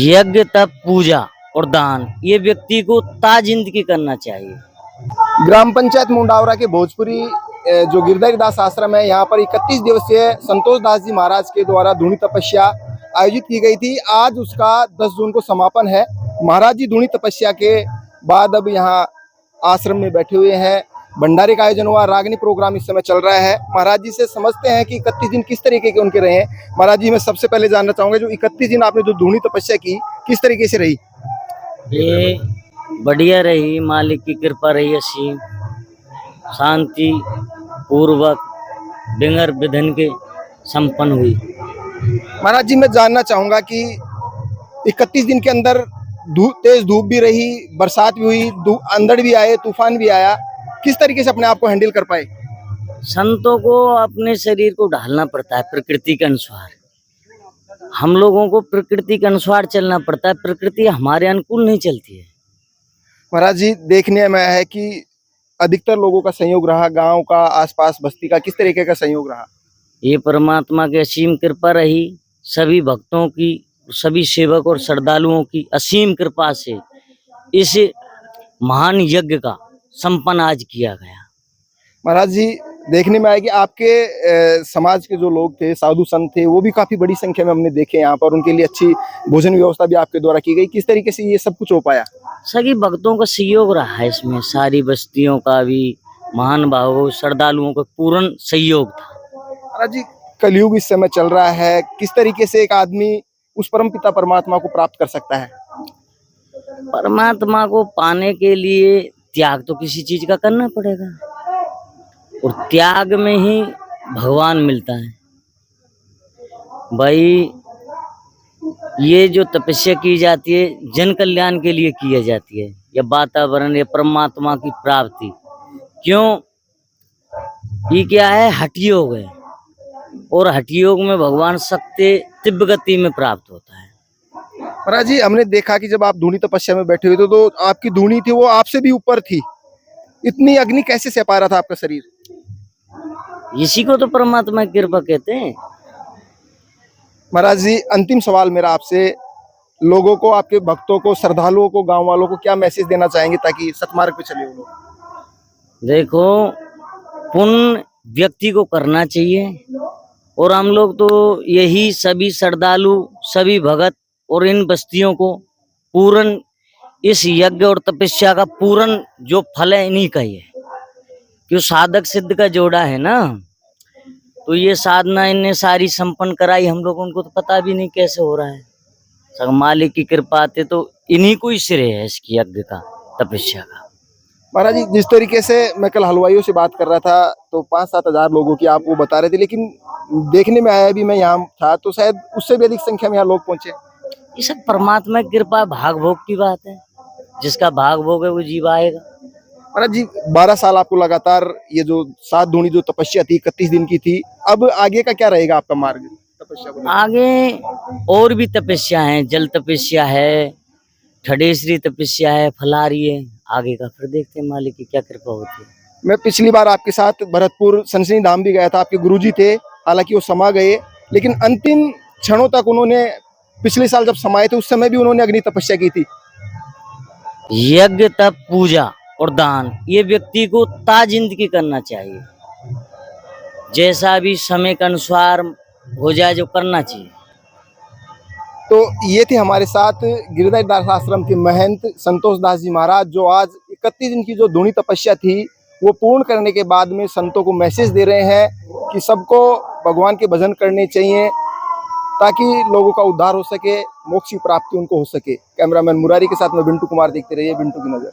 यज्ञ तप पूजा और दान ये व्यक्ति को ताजिंदगी करना चाहिए। ग्राम पंचायत मुंडावरा के भोजपुरी जो गिरधर दास आश्रम है, यहाँ पर 31 दिवसीय संतोष दास जी महाराज के द्वारा धूनी तपस्या आयोजित की गई थी। आज उसका 10 जून को समापन है। महाराज जी धूनी तपस्या के बाद अब यहाँ आश्रम में बैठे हुए हैं। भंडारे का आयोजन हुआ, रागनी प्रोग्राम इस समय चल रहा है। महाराज जी से समझते हैं कि 31 दिन किस तरीके के उनके रहे हैं। महाराज जी, मैं सबसे पहले जानना चाहूंगा, जो 31 दिन आपने जो धूनी तपस्या की, किस तरीके से रही? ये बढ़िया रही, मालिक की कृपा रही, असीम शांति पूर्वक बिगर विघ्न के संपन्न हुई। महाराज जी, मैं जानना चाहूंगा कि 31 दिन के अंदर तेज धूप भी रही, बरसात भी हुई, अंधड़ भी आए, तूफान भी आया, किस तरीके से अपने आप को हैंडल कर पाए? संतों को अपने शरीर को ढालना पड़ता है प्रकृति के अनुसार। हम लोगों को प्रकृति के अनुसार चलना पड़ता है, प्रकृति हमारे अनुकूल नहीं चलती है। महाराज जी, देखने में आया है कि अधिकतर लोगों का सहयोग रहा, गांव का, आसपास बस्ती का, किस तरीके का सहयोग रहा? ये परमात्मा की असीम कृपा रही, सभी भक्तों की, सभी सेवक और श्रद्धालुओं की असीम कृपा से इस महान यज्ञ का संपन्न आज किया गया। महाराज जी, देखने में आया कि आपके समाज के जो लोग थे, साधु संत थे, वो भी काफी बड़ी संख्या में हमने देखे यहाँ पर। उनके लिए अच्छी भोजन व्यवस्था भी आपके द्वारा की गई। किस तरीके से ये सब कुछ हो पाया? सभी भक्तों का सहयोग रहा है इसमें, सारी बस्तियों का भी, महान भावों श्रद्धालुओं का पूर्ण सहयोग था। महाराज जी, कलयुग इस समय चल रहा है, किस तरीके से एक आदमी उस परमपिता परमात्मा को प्राप्त कर सकता है? परमात्मा को पाने के लिए त्याग तो किसी चीज का करना पड़ेगा, और त्याग में ही भगवान मिलता है। भाई, ये जो तपस्या की जाती है जन कल्याण के लिए की जाती है, या वातावरण या परमात्मा की प्राप्ति। क्यों? ये क्या है, हठ योग है, और हठ योग में भगवान सत्य तिब्ब गति में प्राप्त होता है। महाराज जी, हमने देखा कि जब आप धूनी तपस्या में बैठे हुए थे तो आपकी धूनी थी वो आपसे भी ऊपर थी। इतनी अग्नि कैसे सह पा रहा था आपका शरीर? इसी को तो परमात्मा की कृपा कहते हैं। महाराज जी, अंतिम सवाल मेरा आपसे, लोगों को, आपके भक्तों को, श्रद्धालुओं को, गांव वालों को क्या मैसेज देना चाहेंगे ताकि सतमार्ग पे चले वो लोग? देखो, पुण्य व्यक्ति को करना चाहिए, और हम लोग तो यही सभी श्रद्धालु, सभी भगत और इन बस्तियों को पूर्ण इस यज्ञ और तपस्या का पूर्ण जो फल है इन्हीं का ही है। क्यों? साधक सिद्ध का जोड़ा है ना, तो ये साधना इनने सारी संपन्न कराई। हम लोग उनको तो पता भी नहीं कैसे हो रहा है, सब मालिक की कृपा आते तो इन्हीं को ही श्रेय है इसकी यज्ञ का, तपस्या का। महाराज जी, जिस तरीके से मैं कल हलवाइयों से बात कर रहा था तो 5-7 हजार लोगों की आप वो बता रहे थे, लेकिन देखने में आया, भी मैं यहाँ था तो शायद उससे भी अधिक संख्या में यहाँ लोग पहुंचे। ये सब परमात्मा की कृपा, भाग भोग की बात है। जिसका भाग भोग है वो जीव आएगा। महाराज जी, 12 साल आपको लगातार ये जो 7 धूनी जो तपस्या थी 31 दिन की थी, अब आगे का क्या रहेगा आपका मार्ग तपस्या को? आगे और भी तपस्या है, जल तपस्या है, ठडेश्वरी तपस्या है, फलारी है। आगे का फिर देखते हैं मालिक की क्या कृपा होती है। मैं पिछली बार आपके साथ भरतपुर सनसनी धाम भी गया था, आपके गुरुजी थे, हालांकि वो समा गए, लेकिन अंतिम क्षणों तक उन्होंने, पिछले साल जब समाये थे उस समय भी उन्होंने अग्नि तपस्या की थी। यज्ञ तप पूजा और दान ये व्यक्ति को ताजिंदगी करना चाहिए, जैसा भी समय के अनुसार हो जाए जो करना चाहिए। तो ये थे हमारे साथ गिरधर दास आश्रम के महंत संतोष दास जी महाराज, जो आज 31 दिन की जो धूनी तपस्या थी वो पूर्ण करने के बाद में संतों को मैसेज दे रहे हैं कि सबको भगवान के भजन करने चाहिए ताकि लोगों का उद्धार हो सके, मोक्ष की प्राप्ति उनको हो सके। कैमरामैन मुरारी के साथ मैं बिंटू कुमार, देखते रहिए बिंटू की नजर।